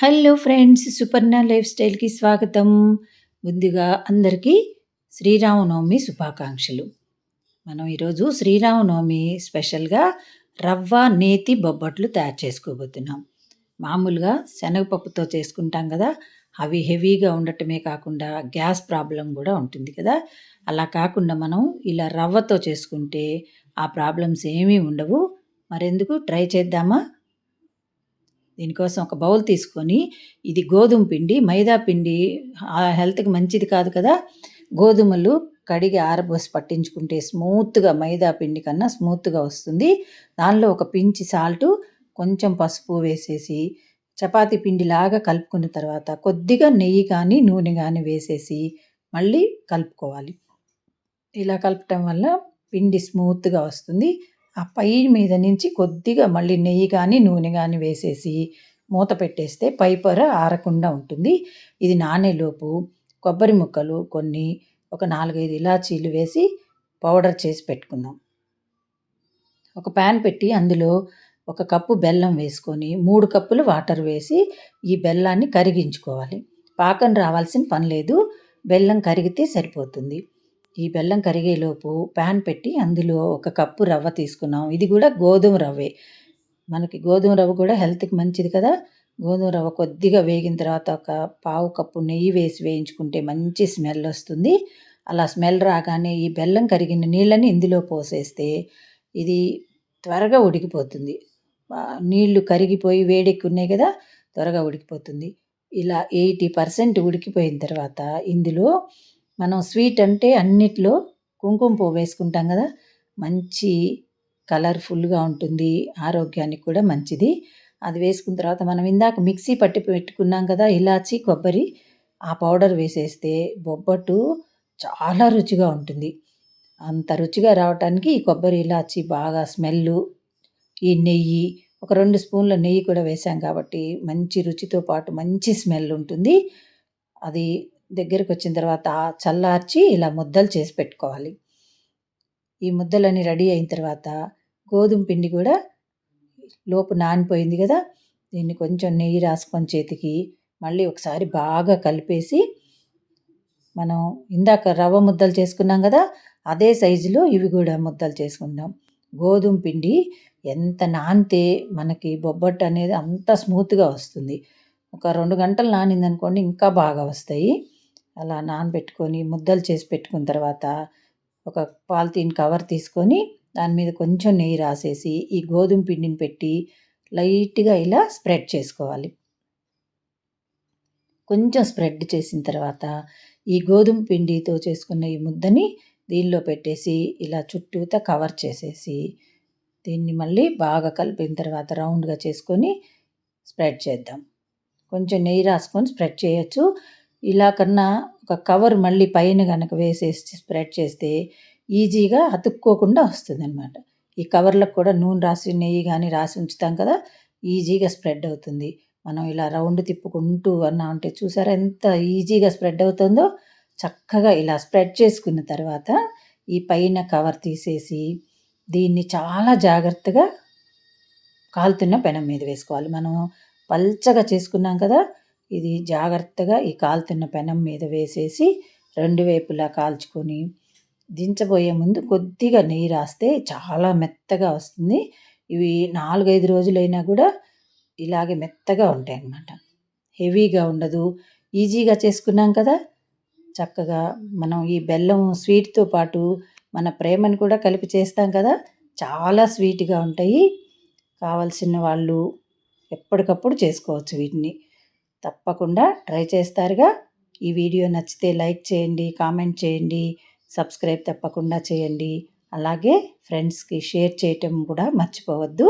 Hello friends, Suparna life స్టైల్‌కి స్వాగతం. ముందుగా అందరికీ శ్రీరామనవమి శుభాకాంక్షలు. మనం ఈరోజు శ్రీరామనవమి స్పెషల్‌గా రవ్వ, నేతి బొబ్బట్లు తయారు చేసుకోబోతున్నాం. మామూలుగా శనగపప్పుతో చేసుకుంటాం కదా! అవి హెవీగా ఉండటమే కాకుండా గ్యాస్ ప్రాబ్లమ్ గూడా ఉంటుంది కదా! అలా కాకుండా మనం ఇలా రవ్వతో చేసుకుంటే ఆ ప్రాబ్లమ్స్ ఏమీ ఉండవు. మరెందుకు ట్రై చేద్దామా? దీనికోసం ఒక బౌల్ తీసుకొని, ఇది గోధుమ పిండి, మైదా పిండి హెల్త్‌కి మంచిది కాదు కదా! గోధుమలు కడిగి ఆరబోసి పట్టించుకుంటే స్మూత్‌గా మైదా పిండి కన్నా స్మూత్‌గా వస్తుంది. దానిలో ఒక పించి సాల్టు, కొంచెం పసుపు వేసేసి, చపాతీ పిండిలాగా కలుపుకున్న తర్వాత కొద్దిగా నెయ్యి కానీ, నూనె గానీ వేసేసి మళ్ళీ కలుపుకోవాలి. ఇలా కలపటం వల్ల పిండి స్మూత్‌గా వస్తుంది. ఆ పై మీద నుంచి కొద్దిగా మళ్ళీ నెయ్యి గానీ, నూనె గానీ వేసేసి మూత పెట్టేస్తే పై పొర ఆరకుండా ఉంటుంది. ఇది నానేలోపు కొబ్బరి ముక్కలు కొన్ని, ఒక 4, 5 ఇలాచీలు వేసి పౌడర్ చేసి పెట్టుకుందాం. ఒక పాన్ పెట్టి అందులో ఒక కప్పు బెల్లం వేసుకొని 3 కప్పులు వాటర్ వేసి ఈ బెల్లాన్ని కరిగించుకోవాలి. పాకం రావాల్సిన పని లేదు. బెల్లం కరిగితే సరిపోతుంది. ఈ బెల్లం కరిగేలోపు పాన్ పెట్టి అందులో ఒక కప్పు రవ్వ తీసుకున్నాం. ఇది కూడా గోధుమ రవ్వే. మనకి గోధుమ రవ్వ కూడా హెల్త్‌కి మంచిది కదా! గోధుమ రవ్వ కొద్దిగా వేగిన తర్వాత ఒక పావు కప్పు నెయ్యి వేసి వేయించుకుంటే మంచి స్మెల్ వస్తుంది. అలా స్మెల్ రాగానే ఈ బెల్లం కరిగిన నీళ్ళని ఇందులో పోసేస్తే ఇది త్వరగా ఉడికిపోతుంది. నీళ్లు కరిగిపోయి వేడెక్కున్నాయి కదా! త్వరగా ఉడికిపోతుంది. ఇలా 80% ఉడికిపోయిన తర్వాత ఇందులో మనం స్వీట్ అంటే అన్నిట్లో కుంకుమ పువ్వు వేసుకుంటాం కదా! మంచి కలర్‌ఫుల్‌గా ఉంటుంది. ఆరోగ్యానికి కూడా మంచిది. అది వేసుకున్న తర్వాత మనం ఇందాక మిక్సీ పట్టి పెట్టుకున్నాం కదా! ఇలాచి, కొబ్బరి ఆ పౌడర్ వేసేస్తే బొబ్బట్టు చాలా రుచిగా ఉంటుంది. అంత రుచిగా రావటానికి ఈ కొబ్బరి, ఇలాచి బాగా స్మెల్లు, ఈ నెయ్యి, ఒక 2 స్పూన్ల నెయ్యి కూడా వేసాం కాబట్టి మంచి రుచితో పాటు మంచి స్మెల్ ఉంటుంది. అది దగ్గరకొచ్చిన తర్వాత చల్లార్చి ఇలా ముద్దలు చేసి పెట్టుకోవాలి. ఈ ముద్దలన్నీ రెడీ అయిన తర్వాత గోధుమ పిండి కూడా లోపు నానిపోయింది కదా! దీన్ని కొంచెం నెయ్యి రాసుకొని చేతికి మళ్ళీ ఒకసారి బాగా కలిపేసి మనం ఇందాక రవ్వ ముద్దలు చేసుకున్నాం కదా! అదే సైజులో ఇవి కూడా ముద్దలు చేసుకుందాం. గోధుమ పిండి ఎంత నానితే మనకి బొబ్బట్టు అనేది అంత స్మూత్‌గా వస్తుంది. ఒక 2 గంటలు నానిందనుకోండి ఇంకా బాగా వస్తాయి. అలా నానబెట్టుకొని ముద్దలు చేసి పెట్టుకున్న తర్వాత ఒక పాలిథీన్ కవర్ తీసుకొని దాని మీద కొంచెం నెయ్యి రాసేసి ఈ గోధుమ పిండిని పెట్టి లైట్‌గా ఇలా స్ప్రెడ్ చేసుకోవాలి. కొంచెం స్ప్రెడ్ చేసిన తర్వాత ఈ గోధుమ పిండితో చేసుకున్న ఈ ముద్దని దీనిలో పెట్టేసి ఇలా చుట్టూతా కవర్ చేసేసి దీన్ని మళ్ళీ బాగా కలిపిన తర్వాత రౌండ్‌గా చేసుకొని స్ప్రెడ్ చేద్దాం. కొంచెం నెయ్యి రాసుకొని స్ప్రెడ్ చేయొచ్చు. ఇలా కన్నా ఒక కవర్ మళ్ళీ పైన గనక వేసేసి స్ప్రెడ్ చేస్తే ఈజీగా అతుక్కోకుండా వస్తుందనమాట. ఈ కవర్లకు కూడా నూనె రాసి, నెయ్యి గానీ రాసి ఉంచుతాం కదా! ఈజీగా స్ప్రెడ్ అవుతుంది. మనం ఇలా రౌండ్ తిప్పుకుంటూ అన్నామంటే చూసారా ఎంత ఈజీగా స్ప్రెడ్ అవుతుందో? చక్కగా ఇలా స్ప్రెడ్ చేసుకున్న తర్వాత ఈ పైన కవర్ తీసేసి దీన్ని చాలా జాగ్రత్తగా కాలుతున్న పెనం మీద వేసుకోవాలి. మనం పల్చగా చేసుకున్నాం కదా! ఇది జాగ్రత్తగా ఈ కాలుతున్న పెనం మీద వేసేసి 2 వైపులా కాల్చుకొని దించబోయే ముందు కొద్దిగా నెయ్యి రాస్తే చాలా మెత్తగా వస్తుంది. ఇవి 4, 5 రోజులైనా కూడా ఇలాగే మెత్తగా ఉంటాయన్నమాట. హెవీగా ఉండదు. ఈజీగా చేసుకున్నాం కదా! చక్కగా మనం ఈ బెల్లం స్వీట్‌తో పాటు మన ప్రేమను కూడా కలిపి చేస్తాం కదా! చాలా స్వీట్‌గా ఉంటాయి. కావాల్సిన వాళ్ళు ఎప్పటికప్పుడు చేసుకోవచ్చు వీటిని. తప్పకుండా ట్రై చేస్తారుగా. ఈ వీడియో నచ్చితే లైక్ చేయండి, కామెంట్ చేయండి, సబ్స్క్రైబ్ తప్పకుండా చేయండి. అలాగే ఫ్రెండ్స్‌కి షేర్ చేయటం కూడా మర్చిపోవద్దు.